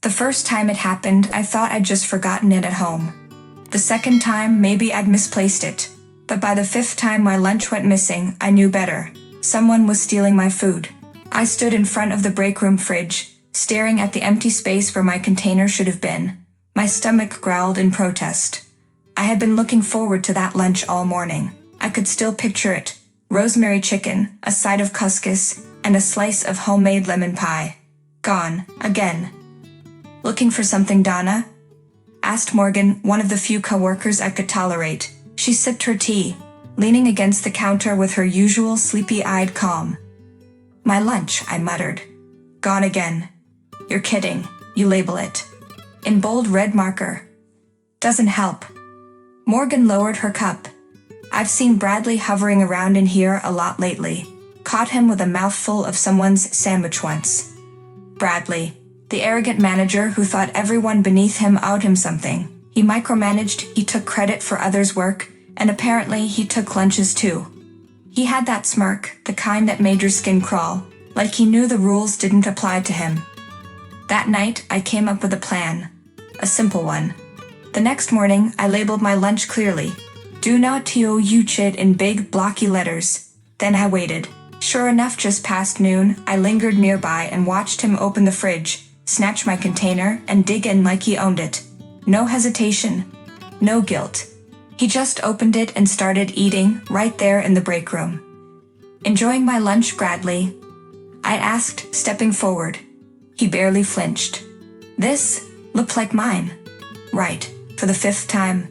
The first time it happened, I thought I'd just forgotten it at home. The second time, maybe I'd misplaced it. But by the fifth time my lunch went missing, I knew better. Someone was stealing my food. I stood in front of the break room fridge, staring at the empty space where my container should have been. My stomach growled in protest. I had been looking forward to that lunch all morning. I could still picture it. Rosemary chicken, a side of couscous, and a slice of homemade lemon pie. Gone, again. "Looking for something, Donna?" asked Morgan, one of the few coworkers I could tolerate. She sipped her tea, leaning against the counter with her usual sleepy-eyed calm. "My lunch," I muttered. "Gone again." "You're kidding," you label it. In bold red marker. Doesn't help. Morgan lowered her cup. "I've seen Bradley hovering around in here a lot lately. Caught him with a mouthful of someone's sandwich once." Bradley, the arrogant manager who thought everyone beneath him owed him something. He micromanaged, he took credit for others' work, and apparently he took lunches too. He had that smirk, the kind that made your skin crawl, like he knew the rules didn't apply to him. That night, I came up with a plan. A simple one. The next morning, I labeled my lunch clearly. "Do not touch it" in big, blocky letters. Then I waited. Sure enough, just past noon, I lingered nearby and watched him open the fridge, snatch my container, and dig in like he owned it. No hesitation. No guilt. He just opened it and started eating, right there in the break room. "Enjoying my lunch, Bradley?" I asked, stepping forward. He barely flinched. "This looked like mine." "Right, for the fifth time."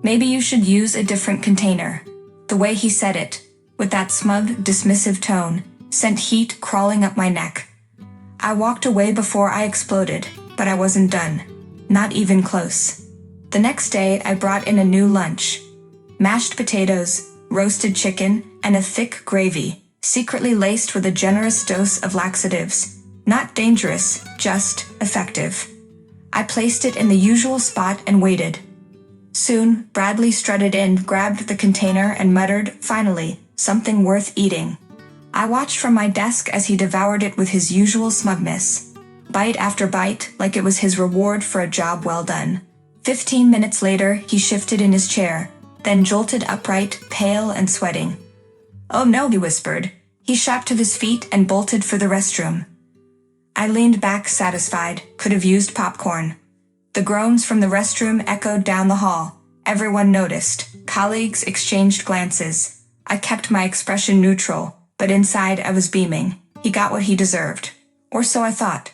"Maybe you should use a different container." The way he said it, with that smug, dismissive tone, sent heat crawling up my neck. I walked away before I exploded, but I wasn't done. Not even close. The next day, I brought in a new lunch. Mashed potatoes, roasted chicken, and a thick gravy, secretly laced with a generous dose of laxatives. Not dangerous, just effective. I placed it in the usual spot and waited. Soon, Bradley strutted in, grabbed the container, and muttered, "Finally, something worth eating." I watched from my desk as he devoured it with his usual smugness. Bite after bite, like it was his reward for a job well done. 15 minutes later, he shifted in his chair, then jolted upright, pale and sweating. "Oh no," he whispered. He shot to his feet and bolted for the restroom. I leaned back, satisfied. Could have used popcorn. The groans from the restroom echoed down the hall. Everyone noticed. Colleagues exchanged glances. I kept my expression neutral, but inside I was beaming. He got what he deserved. Or so I thought.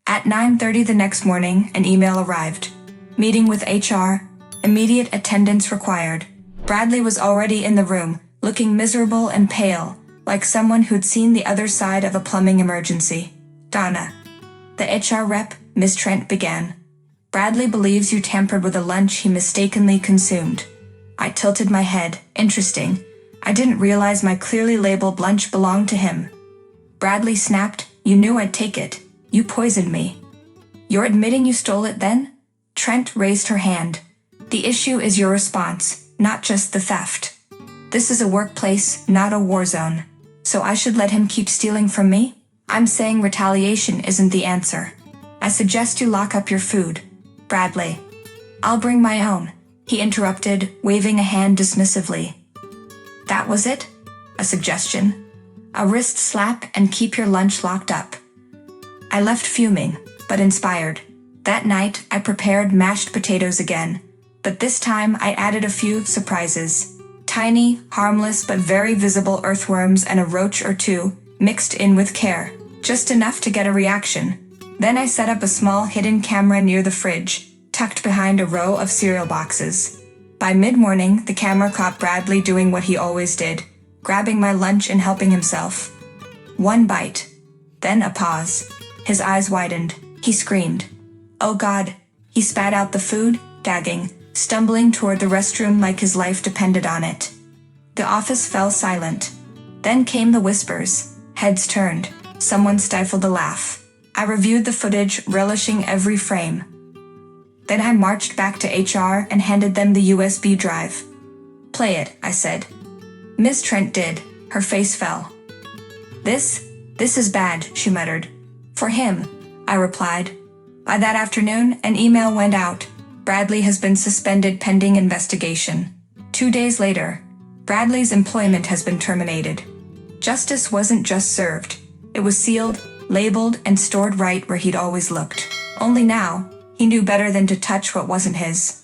At 9:30 the next morning, an email arrived. Meeting with HR. Immediate attendance required. Bradley was already in the room, looking miserable and pale, like someone who'd seen the other side of a plumbing emergency. "Donna." The HR rep, Ms. Trent, began. "Bradley believes you tampered with a lunch he mistakenly consumed." I tilted my head. Interesting. I didn't realize my clearly labeled lunch belonged to him. Bradley snapped, "You knew I'd take it. You poisoned me." "You're admitting you stole it then?" Trent raised her hand. "The issue is your response, not just the theft. This is a workplace, not a war zone. So I should let him keep stealing from me? I'm saying retaliation isn't the answer. I suggest you lock up your food." "Bradley." "I'll bring my own," he interrupted, waving a hand dismissively. That was it? A suggestion? A wrist slap and keep your lunch locked up. I left fuming, but inspired. That night, I prepared mashed potatoes again, but this time I added a few surprises. Tiny, harmless, but very visible earthworms and a roach or two, mixed in with care, just enough to get a reaction. Then I set up a small hidden camera near the fridge, tucked behind a row of cereal boxes. By mid-morning, the camera caught Bradley doing what he always did, grabbing my lunch and helping himself. One bite. Then a pause. His eyes widened. He screamed. "Oh God." He spat out the food, gagging, stumbling toward the restroom like his life depended on it. The office fell silent. Then came the whispers. Heads turned. Someone stifled a laugh. I reviewed the footage, relishing every frame. Then I marched back to HR and handed them the USB drive. "Play it," I said. Ms. Trent did. Her face fell. This is bad," she muttered. "For him," I replied. By that afternoon, an email went out. Bradley has been suspended pending investigation. 2 days later, Bradley's employment has been terminated. Justice wasn't just served. It was sealed, labeled, and stored right where he'd always looked. Only now, he knew better than to touch what wasn't his.